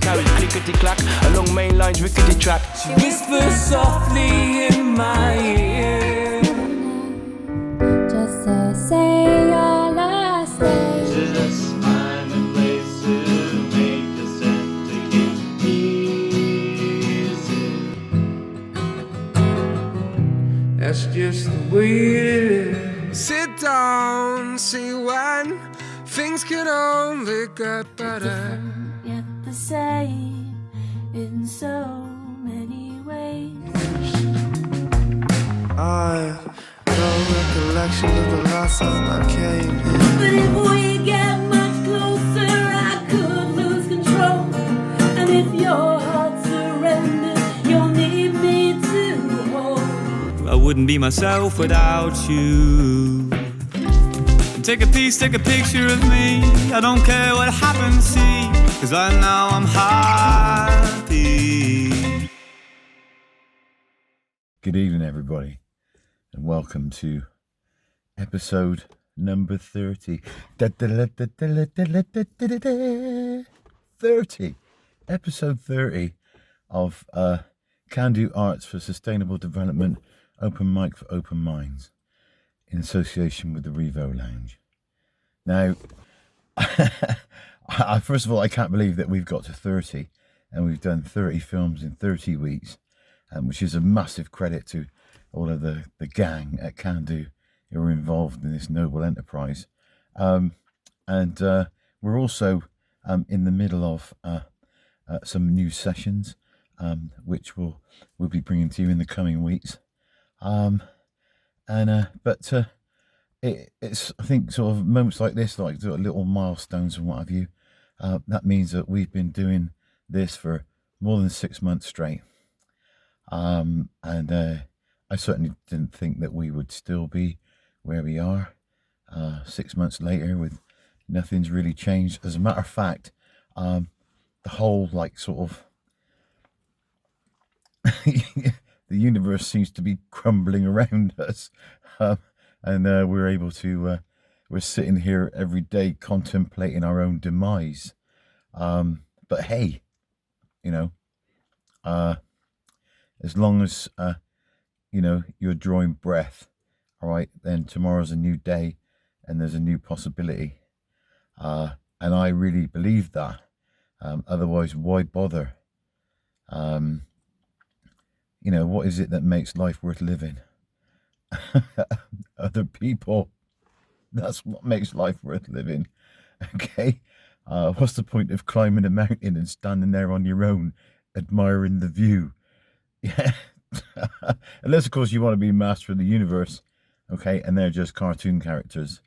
carriage clickety-clack, along main lines rickety track. She whispers softly in my ear, just to say your last name. Just find a place to make a step to get easy. that's just the way it is. Sit down, see when things could only get better. Yet the same in so many ways. I no recollection of the last time I came here. But if we get much closer, I could lose control. And if your heart surrenders, you'll need me to hold. I wouldn't be myself without you. Take a piece, take a picture of me. I don't care what happens, see, 'cause I know I'm happy. Good evening, everybody, and welcome to episode number 30. 30. Episode 30 of Can Do Arts for Sustainable Development, Open Mic for Open Minds, in association with the Rivo Lounge. Now, first of all, I can't believe that we've got to 30 and we've done 30 films in 30 weeks, which is a massive credit to all of the gang at Can Do who are involved in this noble enterprise. And we're also in the middle of some new sessions, which we'll be bringing to you in the coming weeks. It's I think sort of moments like this, like sort of little milestones and what have you, that means that we've been doing this for more than 6 months straight, and I certainly didn't think that we would still be where we are 6 months later with nothing's really changed. As a matter of fact, the whole like sort of the universe seems to be crumbling around us, and we're able to we're sitting here every day contemplating our own demise, but hey, you know, as long as you know, you're drawing breath, all right, then tomorrow's a new day and there's a new possibility, and I really believe that. Otherwise, why bother? You know, what is it that makes life worth living? Other people. That's what makes life worth living. Okay, what's the point of climbing a mountain and standing there on your own admiring the view? Yeah. Unless of course you want to be master of the universe, okay, and they're just cartoon characters.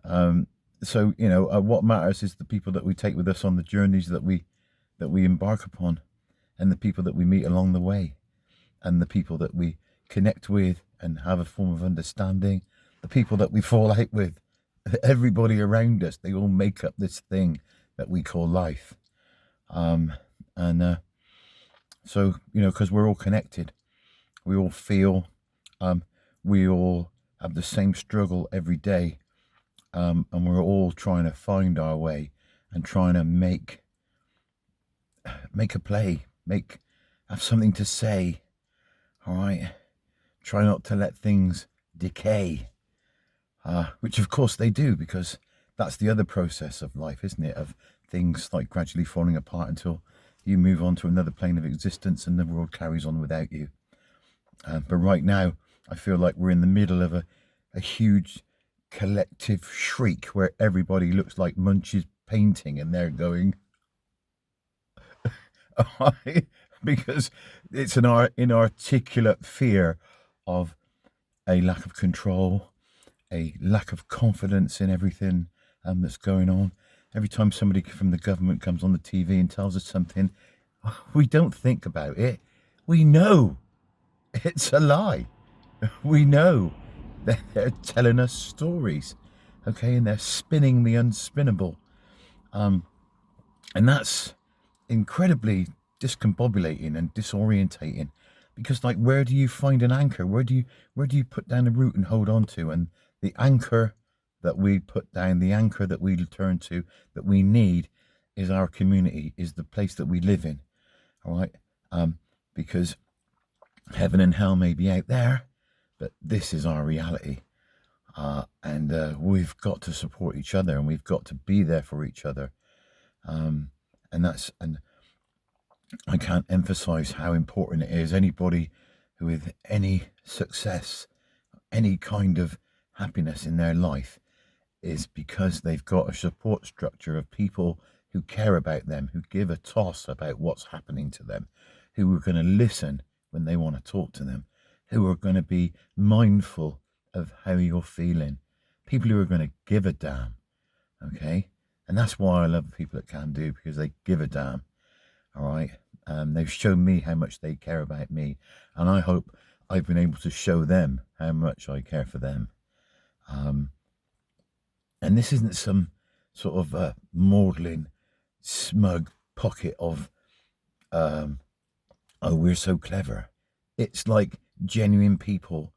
So you know, what matters is the people that we take with us on the journeys that we embark upon, and the people that we meet along the way, and the people that we connect with and have a form of understanding, the people that we fall out with, everybody around us, they all make up this thing that we call life. So, you know, because we're all connected, we all feel, we all have the same struggle every day, and we're all trying to find our way and trying to make a play, have something to say, all right? Try not to let things decay, which of course they do, because that's the other process of life, isn't it? Of things like gradually falling apart until you move on to another plane of existence and the world carries on without you. But right now, I feel like we're in the middle of a huge collective shriek where everybody looks like Munch's painting and they're going, because it's an inarticulate fear of a lack of control, a lack of confidence in everything that's going on. Every time somebody from the government comes on the TV and tells us something, we don't think about it. We know it's a lie. We know that they're telling us stories, okay, and they're spinning the unspinnable. And that's incredibly discombobulating and disorientating, because like, where do you find an anchor? Where do you put down a root and hold on to? And the anchor that we put down, the anchor that we turn to, that we need, is our community, is the place that we live in, all right? Because heaven and hell may be out there, but this is our reality. And we've got to support each other, and we've got to be there for each other. And I can't emphasize how important it is. Anybody who with any success, any kind of happiness in their life, is because they've got a support structure of people who care about them, who give a toss about what's happening to them, who are going to listen when they want to talk to them, who are going to be mindful of how you're feeling, people who are going to give a damn, okay? And that's why I love people at Can Do, because they give a damn, all right? They've shown me how much they care about me, and I hope I've been able to show them how much I care for them. And this isn't some sort of maudlin, smug pocket of, oh, we're so clever. It's like genuine people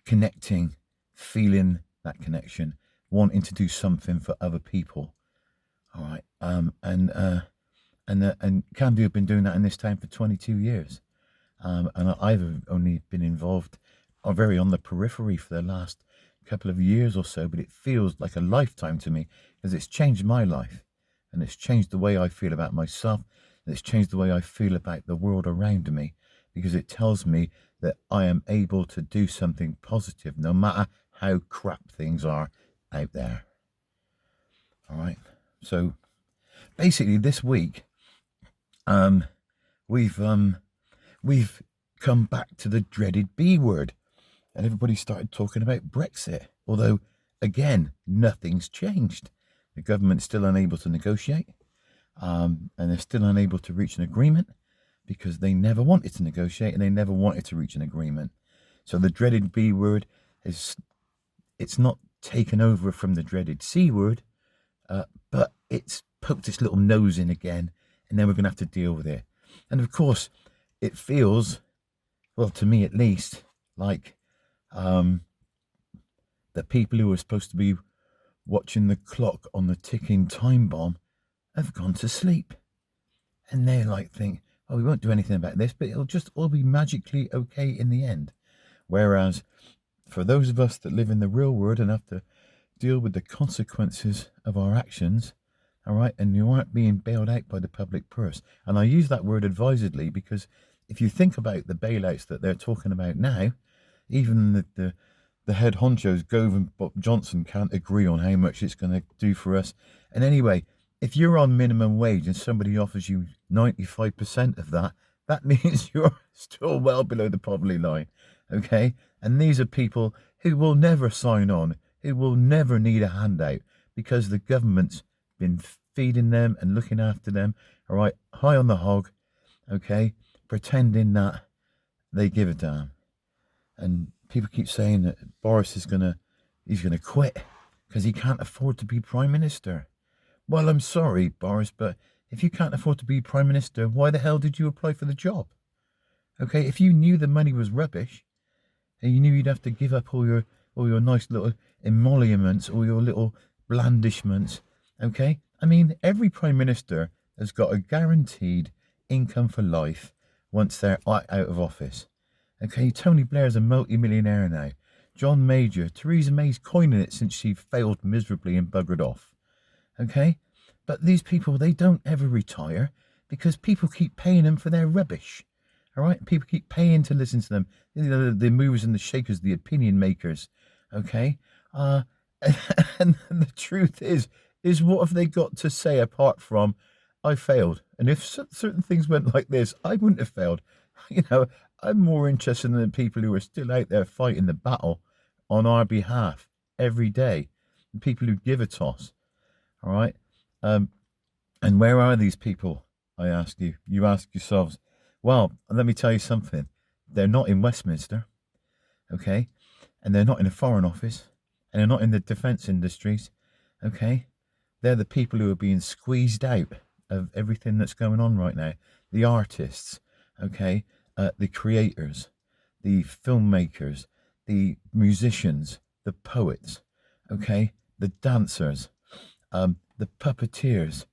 connecting, feeling that connection, wanting to do something for other people. All right. And Can Do have been doing that in this town for 22 years. And I've only been involved, or very on the periphery for the last couple of years or so, but it feels like a lifetime to me, because it's changed my life, and it's changed the way I feel about myself, and it's changed the way I feel about the world around me, because it tells me that I am able to do something positive no matter how crap things are out there. All right. So basically this week, we've come back to the dreaded B word, and everybody started talking about Brexit. Although, again, nothing's changed. The government's still unable to negotiate, and they're still unable to reach an agreement, because they never wanted to negotiate and they never wanted to reach an agreement. So the dreaded B word it's not taken over from the dreaded C word, but it's poked its little nose in again, and then we're going to have to deal with it. And of course, it feels, well, to me at least, like the people who are supposed to be watching the clock on the ticking time bomb have gone to sleep. And they're like, think, oh, we won't do anything about this, but it'll just all be magically okay in the end. Whereas for those of us that live in the real world and have to deal with the consequences of our actions, all right, and you aren't being bailed out by the public purse. And I use that word advisedly, because if you think about the bailouts that they're talking about now, even the head honchos, Gove and Bob Johnson, can't agree on how much it's going to do for us. And anyway, if you're on minimum wage and somebody offers you 95% of that, that means you're still well below the poverty line, okay? And these are people who will never sign on, who will never need a handout, because the government's been feeding them and looking after them, all right, high on the hog, okay, pretending that they give a damn. And people keep saying that Boris he's gonna quit because he can't afford to be Prime Minister. Well, I'm sorry, Boris, but if you can't afford to be Prime Minister, why the hell did you apply for the job? Okay, if you knew the money was rubbish, and you knew you'd have to give up all your nice little emoluments, all your little blandishments, okay? I mean, every Prime Minister has got a guaranteed income for life once they're out of office. Okay, Tony Blair's a multi-millionaire now. John Major, Theresa May's coining it since she failed miserably and buggered off. Okay, but these people, they don't ever retire because people keep paying them for their rubbish. All right, people keep paying to listen to them. You know, the movers and the shakers, the opinion makers. Okay, and the truth is what have they got to say apart from, I failed? And if certain things went like this, I wouldn't have failed. You know, I'm more interested in the people who are still out there fighting the battle on our behalf every day. The people who give a toss. All right. And where are these people? I ask you. You ask yourselves. Well, let me tell you something. They're not in Westminster. Okay. And they're not in a Foreign Office. And they're not in the defence industries. Okay. They're the people who are being squeezed out of everything that's going on right now. The artists. Okay. The creators, the filmmakers, the musicians, the poets, okay, the dancers, the puppeteers,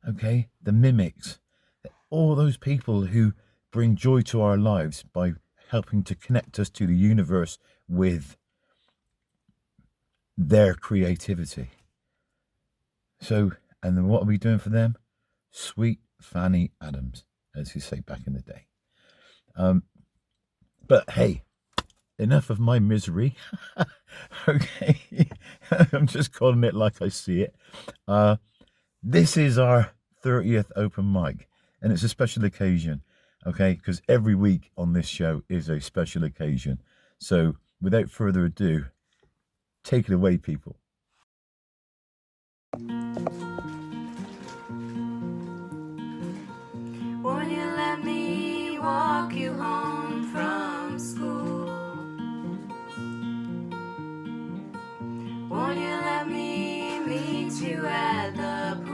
okay, the mimics, all those people who bring joy to our lives by helping to connect us to the universe with their creativity. So, and then what are we doing for them? Sweet Fanny Adams, as you say back in the day. But hey, enough of my misery. Okay, I'm just calling it like I see it. This is our 30th open mic, and it's a special occasion, okay? Because every week on this show is a special occasion. So without further ado, take it away, people. Won't you let me walk you home from school? Won't you let me meet you at the pool?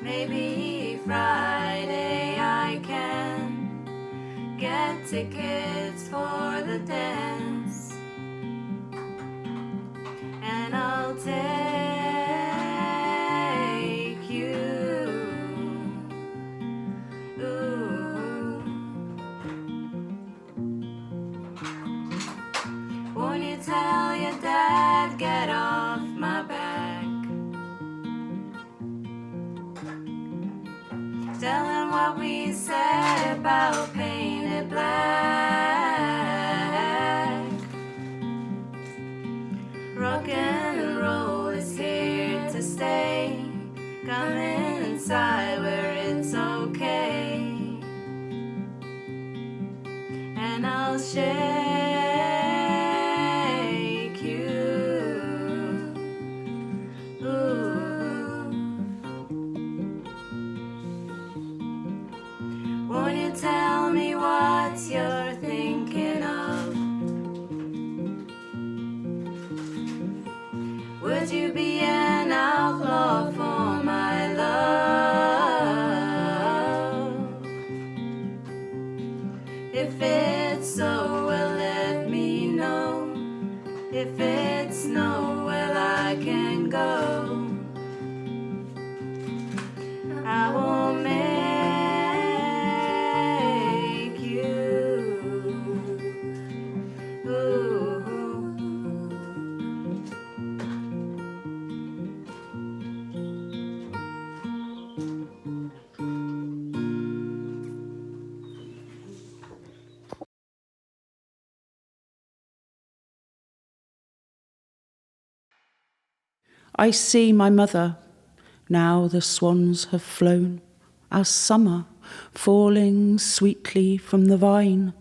Maybe Friday I can get tickets for the dance, and I'll take you. Ooh. Won't you tell your dad, get off my back? Tell him what we said about painted black. Rock and roll is here to stay. Come inside where it's okay, and I'll shake you. Ooh. Won't you tell me what you're thinking of? Would you be an outlaw for my love? If it's so, well, let me know. If it's no, well, I can go. I won't make you. Ooh. I see my mother, now the swans have flown, as summer falling sweetly from the vine,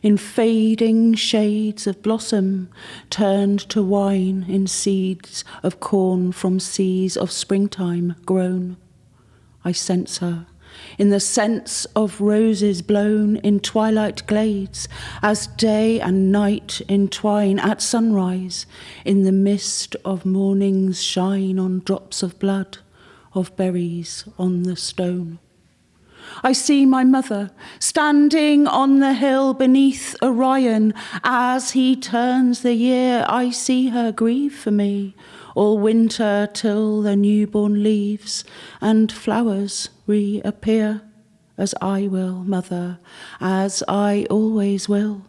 in fading shades of blossom, turned to wine in seeds of corn from seas of springtime grown. I sense her in the sense of roses blown in twilight glades, as day and night entwine at sunrise, in the mist of morning's shine on drops of blood, of berries on the stone. I see my mother standing on the hill beneath Orion. As he turns the year, I see her grieve for me, all winter till the newborn leaves and flowers reappear. As I will, mother, as I always will,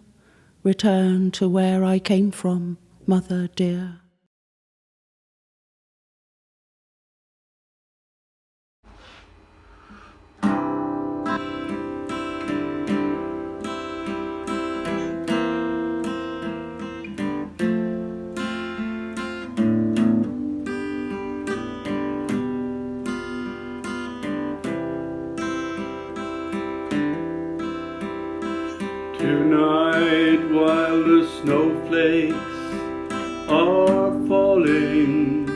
return to where I came from, mother dear. Tonight, while the snowflakes are falling,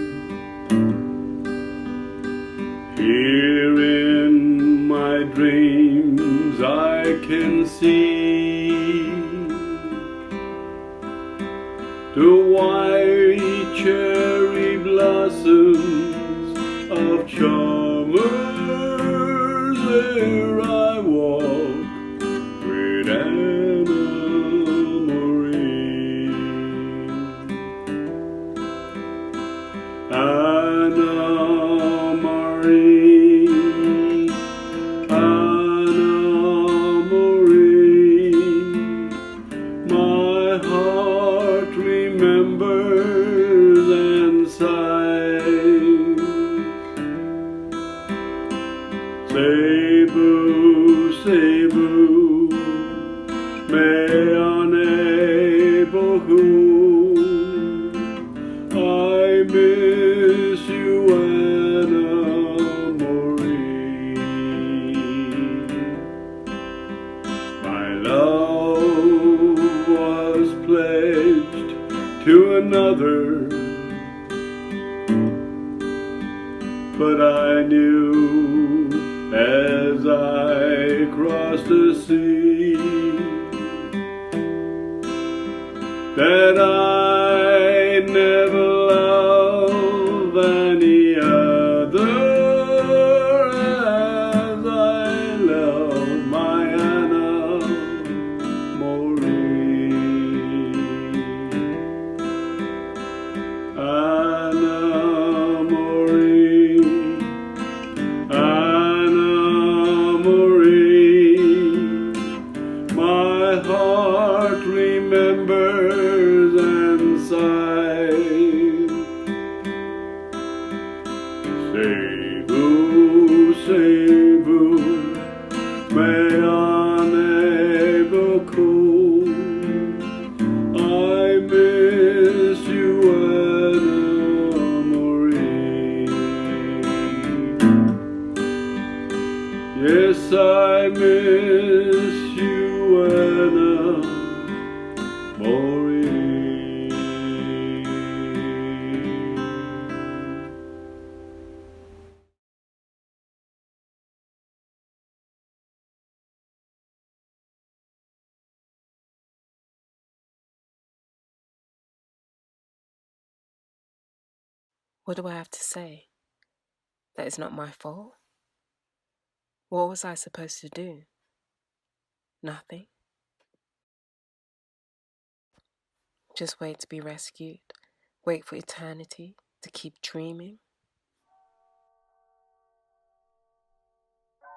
here in my dreams I can see the white cherry blossoms of Chalmers. There I walk with Anniwaa. Sebu, Meane Bohu. I miss you, Anniwaa. My love was pledged to another, but I knew as I crossed the sea that I never love any other as I love my Anniwaa. My heart remembers and sighs. Sebu, Sebu, Meane Boku. I miss you, Anniwaa. Yes, I miss you, Anniwaa. What do I have to say? That it's not my fault? What was I supposed to do? Nothing. Just wait to be rescued. Wait for eternity to keep dreaming.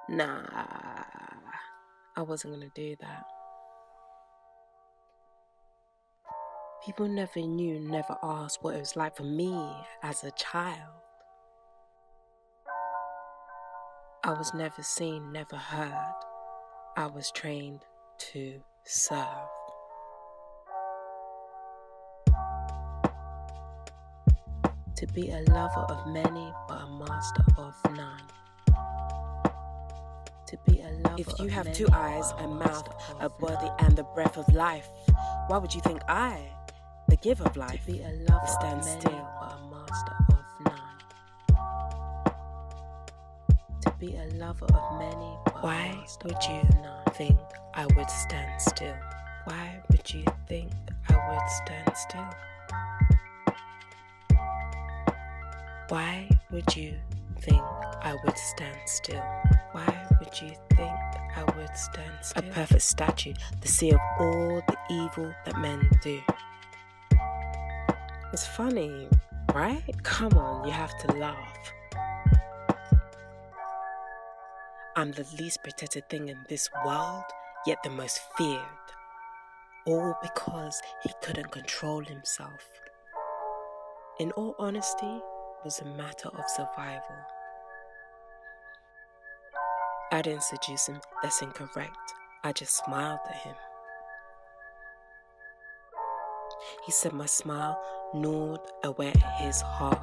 Nah, I wasn't gonna do that. People never knew, never asked what it was like for me as a child. I was never seen, never heard. I was trained to serve. To be a lover of many, but a master of none. To be a lover. If you have two eyes, a mouth, a body, and the breath of life, why would you think I, the giver of life, to be a lover stand still, but a master of none? To be a lover of many, but why would you think I would stand still? Why would you think I would stand still? Why would you think I would stand still? Why would you think I would stand still? A perfect statue, the sea of all the evil that men do. It's funny, right? Come on, you have to laugh. I'm the least protected thing in this world, yet the most feared. All because he couldn't control himself. In all honesty, it was a matter of survival. I didn't seduce him, that's incorrect. I just smiled at him. He said my smile gnawed away at his heart.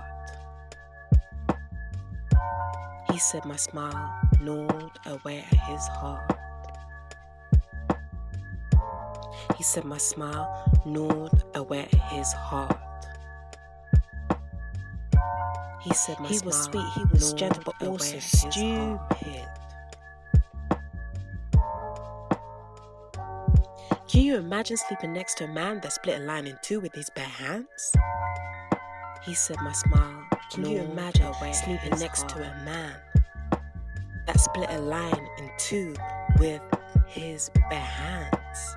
He said my smile gnawed away at his heart. He said my smile gnawed away at his heart. He said my smile. He was sweet, he was gentle, but also stupid. Can you imagine sleeping next to a man that split a line in two with his bare hands? He said my smile. Can you imagine sleeping next to a man that split a line in two with his bare hands?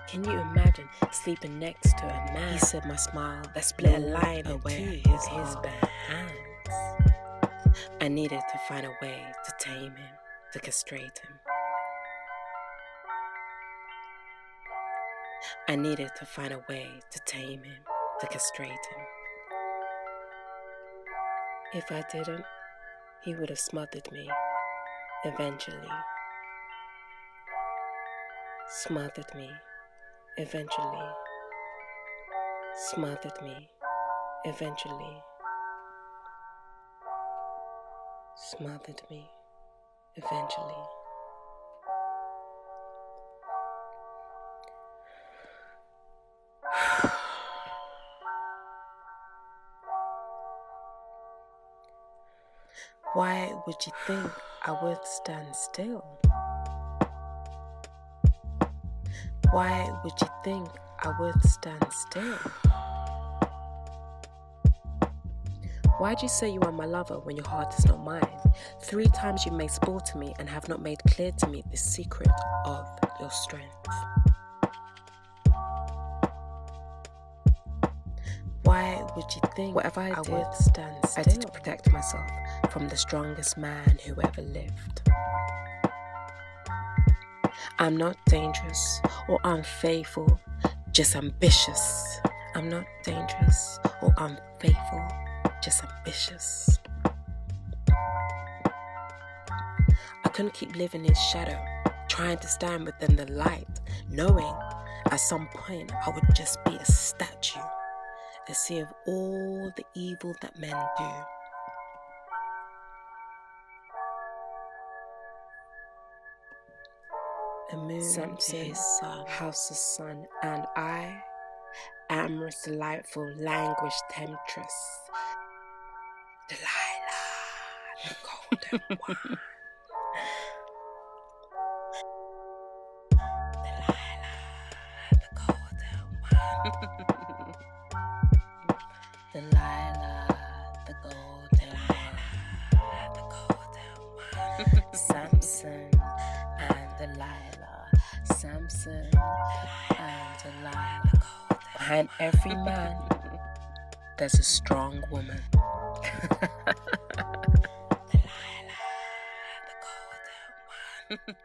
Can you imagine sleeping next to a man? He said my smile that split a line away with his bare hands. I needed to find a way to tame him, to castrate him. I needed to find a way to tame him, to castrate him. If I didn't, he would have smothered me eventually. Smothered me, eventually. Smothered me, eventually. Smothered me, eventually. Why would you think I would stand still? Why would you think I would stand still? Why'd you say you are my lover when your heart is not mine? 3 times you made sport to me and have not made clear to me the secret of your strength. Why would you think whatever I would stand still? I did to protect myself from the strongest man who ever lived. I'm not dangerous or unfaithful, just ambitious. I'm not dangerous or unfaithful, just ambitious. I couldn't keep living in shadow, trying to stand within the light, knowing at some point I would just be a statue, a sea of all the evil that men do. A moon to his sun, house's sun, and I, amorous, delightful, languished temptress, Delilah, the golden one. Delilah, the golden one. Delilah, the golden one. The golden one. Samson and Delilah. Samson and Delilah. Behind every man, there's a strong woman. Delilah, the golden one.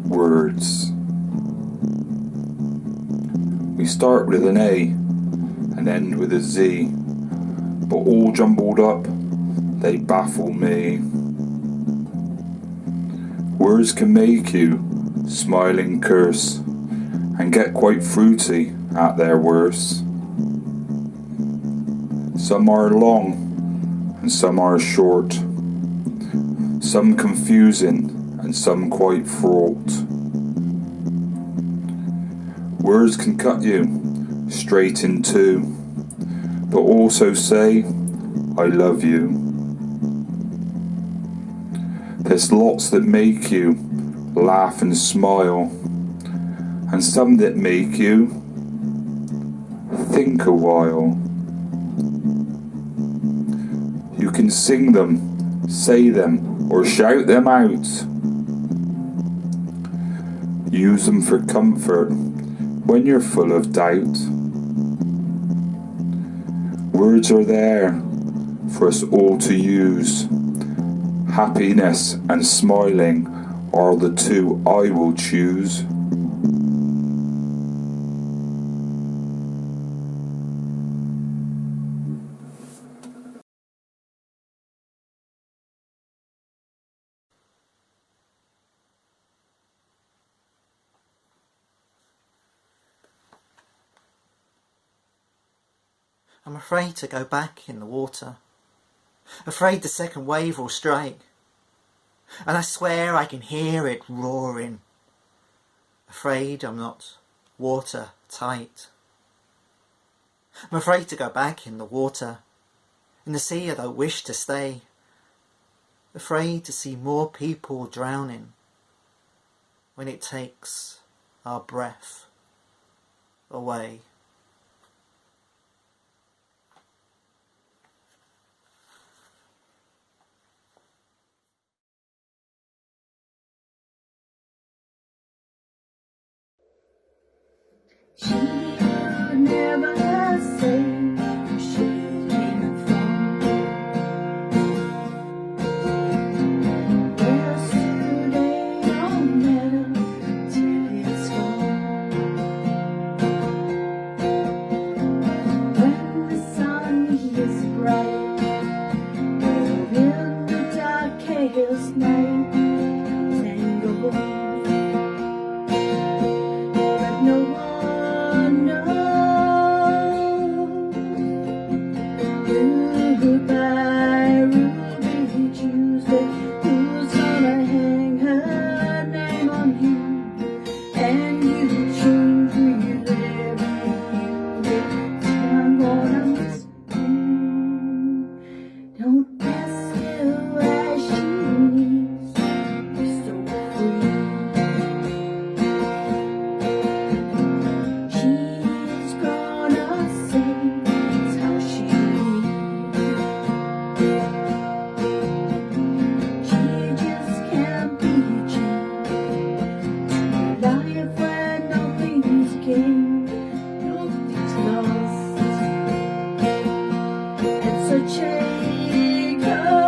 Words. We start with an A and end with a Z, but all jumbled up, they baffle me. Words can make you smiling curse and get quite fruity at their worst. Some are long and some are short, some confusing and some quite fraught. Words can cut you straight in two, but also say, I love you. There's lots that make you laugh and smile, and some that make you think a while. You can sing them, say them, or shout them out. Use them for comfort when you're full of doubt. Words are there for us all to use. Happiness and smiling are the two I will choose. I'm afraid to go back in the water, afraid the second wave will strike, and I swear I can hear it roaring, afraid I'm not watertight. I'm afraid to go back in the water, in the sea I don't wish to stay, afraid to see more people drowning when it takes our breath away. She would never say she came from. Yesterday don't matter till it's gone. When the sun is bright, in the darkest night, tangled, but no one knows. Goodbye, Ruby Tuesday. Who's gonna hang her name on you? And you change with every day. I'm gonna miss you. Don't ask her why she needs you so free. She's gonna say it's how she leaves. She just can't be changed. Life where nothing's gained, nothing's lost. And such a cost.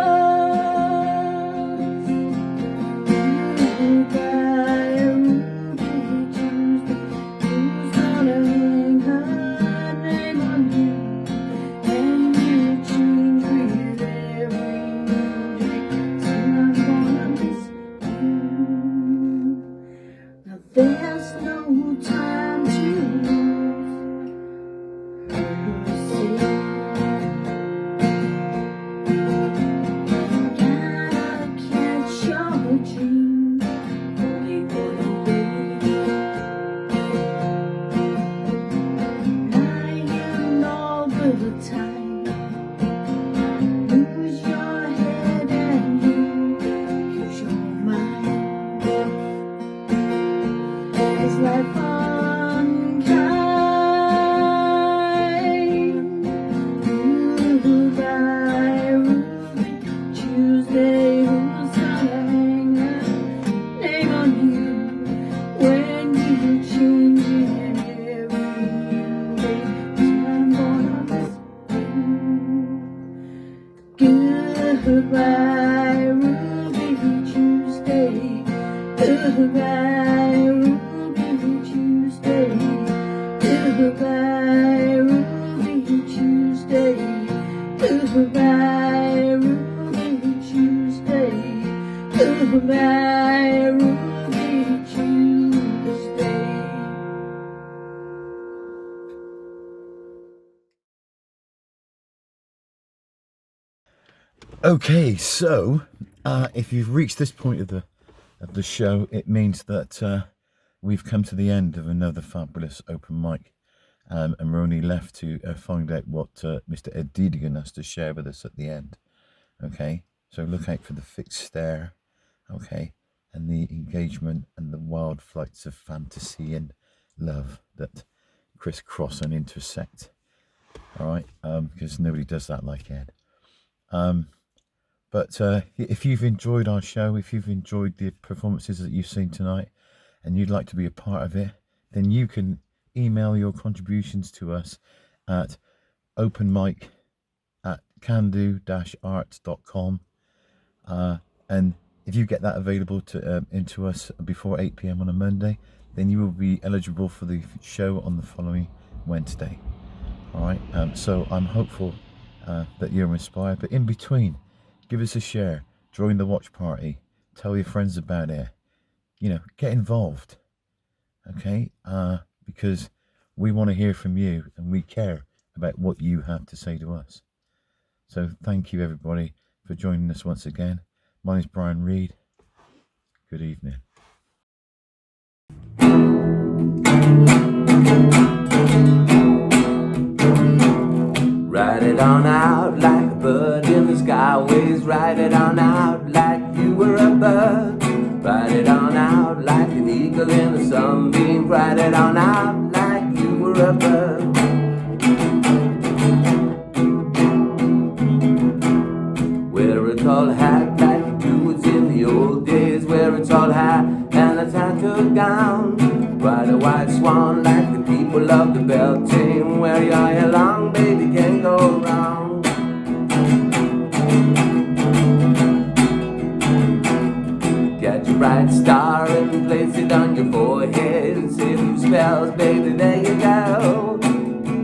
Goodbye, Ruby Tuesday. Who's gonna hang her name on you? And you change with every new day. Still I'm gonna miss you. Now there's no time to lose. Gotta catch your dream. Only one way. Lying all the time. Lose your head and you lose your mind. Is life unkind? Goodbye, Ruby Tuesday. Who's gonna hang her name on you when you change in every new day? So I'm gonna miss you. Goodbye, Ruby Tuesday. Goodbye, Ruby Tuesday. Goodbye, Ruby Tuesday. Goodbye, Ruby Tuesday. Goodbye, Ruby Tuesday. Okay, so if you've reached this point of the show, it means that we've come to the end of another fabulous open mic, and we're only left to find out what Mr. Ed Deedigan has to share with us at the end. Okay, so look out for the fixed stare, okay, and the engagement and the wild flights of fantasy and love that crisscross and intersect. All right, because nobody does that like Ed. But if you've enjoyed our show, if you've enjoyed the performances that you've seen tonight, and you'd like to be a part of it, then you can email your contributions to us at openmic@cando-arts.com. And if you get that available into us before 8 p.m. on a Monday, then you will be eligible for the show on the following Wednesday. All right, so I'm hopeful that you're inspired, but in between, give us a share, join the watch party, tell your friends about it, get involved, okay, because we want to hear from you and we care about what you have to say to us. So thank you everybody for joining us once again. My name is Brian Reid. Good evening. Ride it on out like a bird in the skyways. Ride it on out like you were a bird. Ride it on out like an eagle in a sunbeam. Ride it on out like you were a bird. Wear a tall hat like the dudes in the old days. Wear a tall hat and a tattooed gown. Ride a white swan like the people of the bell team. Wear your hair long, baby, can't go wrong. Get your bright star and place it on your forehead. Say a few spells, baby, there you go.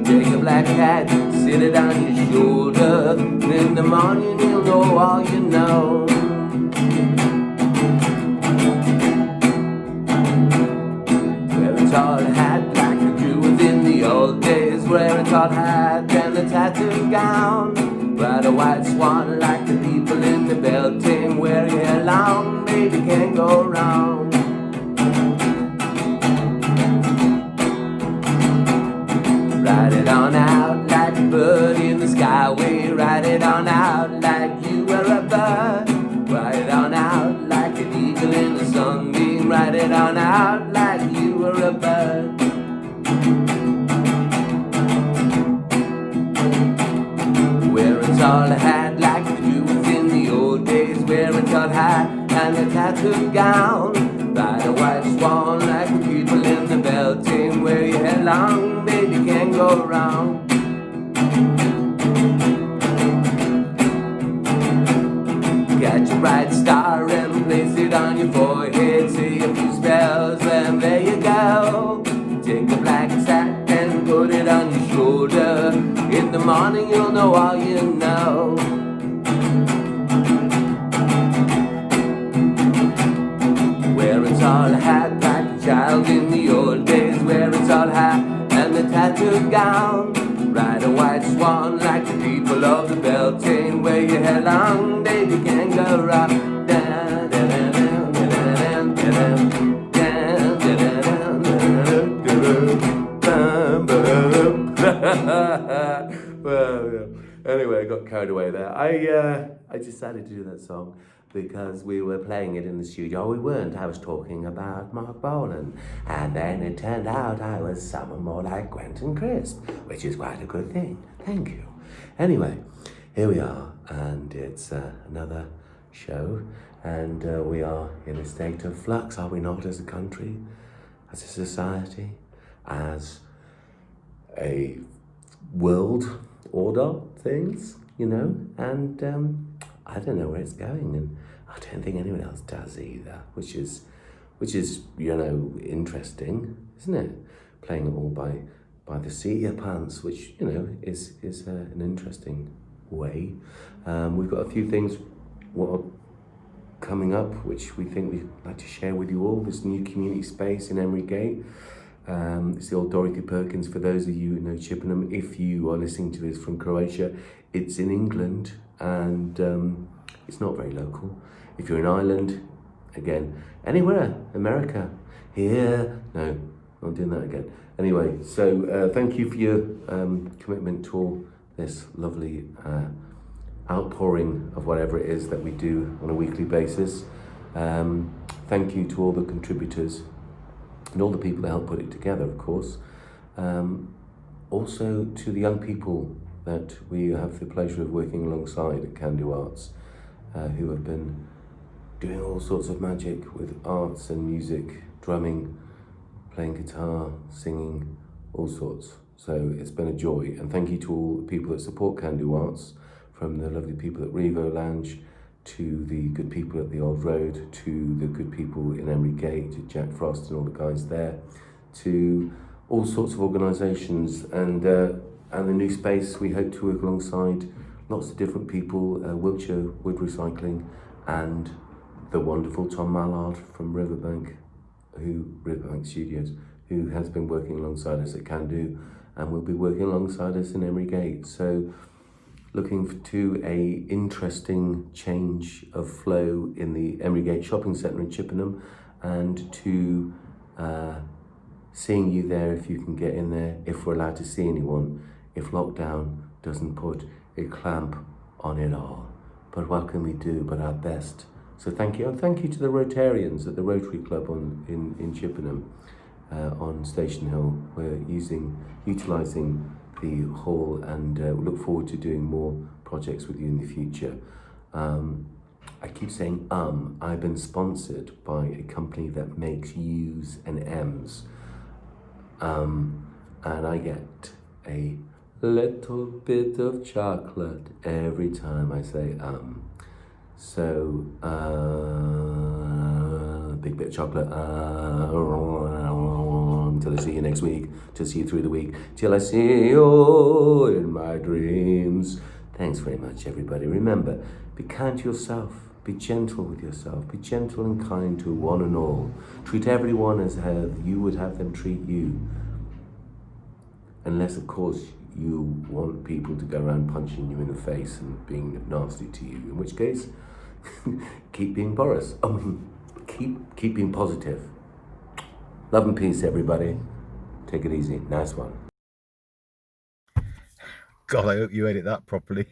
Take a black hat, sit it on your shoulder. In the morning you'll know all you know. Wear a tall hat like the Jews in the old days. Wear a tall hat and a tattooed gown. Ride a white swan like the people in the bell team. Wear your hair long, baby, can't go wrong. Ride it on out like a bird in the skyway. Ride it on out like you were a bird. Ride it on out like an eagle in the sunbeam. Ride it on out like you were a bird. Wear a tall hat like the Jews in the old days. Wear a tall hat and a tattooed gown. Ride a white swan like the people in the bell team. Wear your hair long, baby, can't go wrong. Get your bright star and place it on your forehead. Say a few spells and there you go. Take a black sack and put it on your shoulder. In the morning you'll know all you know. Wear a tall hat like a child in the old days. Wear a tall hat and a tattooed gown. Ride a white swan like the people of the bell team. Wear your hair long, baby, can't go wrong. Well, yeah. Anyway, I got carried away there. I decided to do that song because we were playing it in the studio. We weren't. I was talking about Mark Bolan. And then it turned out I was someone more like Quentin Crisp, which is quite a good thing. Thank you. Anyway, here we are. And it's another show. And we are in a state of flux, are we not, as a country, as a society, as a world order things, you know? And I don't know where it's going, and I don't think anyone else does either, which is you know, interesting, isn't it? Playing it all by the seat of your pants, which, you know, is an interesting way. We've got a few things what are coming up, which we think we'd like to share with you all. This new community space in Emery Gate. It's the old Dorothy Perkins, for those of you who know Chippenham. If you are listening to this from Croatia, it's in England, and it's not very local. If you're in Ireland, again, anywhere, America, here, no, not doing that again. Anyway, so thank you for your commitment to all this lovely outpouring of whatever it is that we do on a weekly basis. Thank you to all the contributors and all the people that help put it together, of course. Also to the young people that we have the pleasure of working alongside at Can Do Arts, who have been doing all sorts of magic with arts and music, drumming, playing guitar, singing, all sorts. So it's been a joy, and thank you to all the people that support Can Do Arts, from the lovely people at Rivo Lounge, to the good people at the Old Road, to the good people in Emery Gate, to Jack Frost and all the guys there, to all sorts of organisations, and the new space we hope to work alongside lots of different people, Wiltshire Wood Recycling, and the wonderful Tom Mallard from Riverbank Studios, who has been working alongside us at Can Do, and will be working alongside us in Emery Gate. So looking to a interesting change of flow in the Emery Gate Shopping Centre in Chippenham, and to seeing you there if you can get in there, if we're allowed to see anyone, if lockdown doesn't put a clamp on it all. But what can we do but our best? So thank you, and thank you to the Rotarians at the Rotary Club in Chippenham. on Station Hill. We're utilising the hall, and we look forward to doing more projects with you in the future. I keep saying I've been sponsored by a company that makes U's and M's, and I get a little bit of chocolate every time I say so big bit of chocolate until I see you next week, till I see you through the week, till I see you in my dreams. Thanks very much, everybody. Remember, be kind to yourself, be gentle with yourself, be gentle and kind to one and all. Treat everyone as you would have them treat you. Unless, of course, you want people to go around punching you in the face and being nasty to you, in which case, keep being Boris. Keep being positive. Love and peace, everybody. Take it easy. Nice one. God, I hope you edit that properly.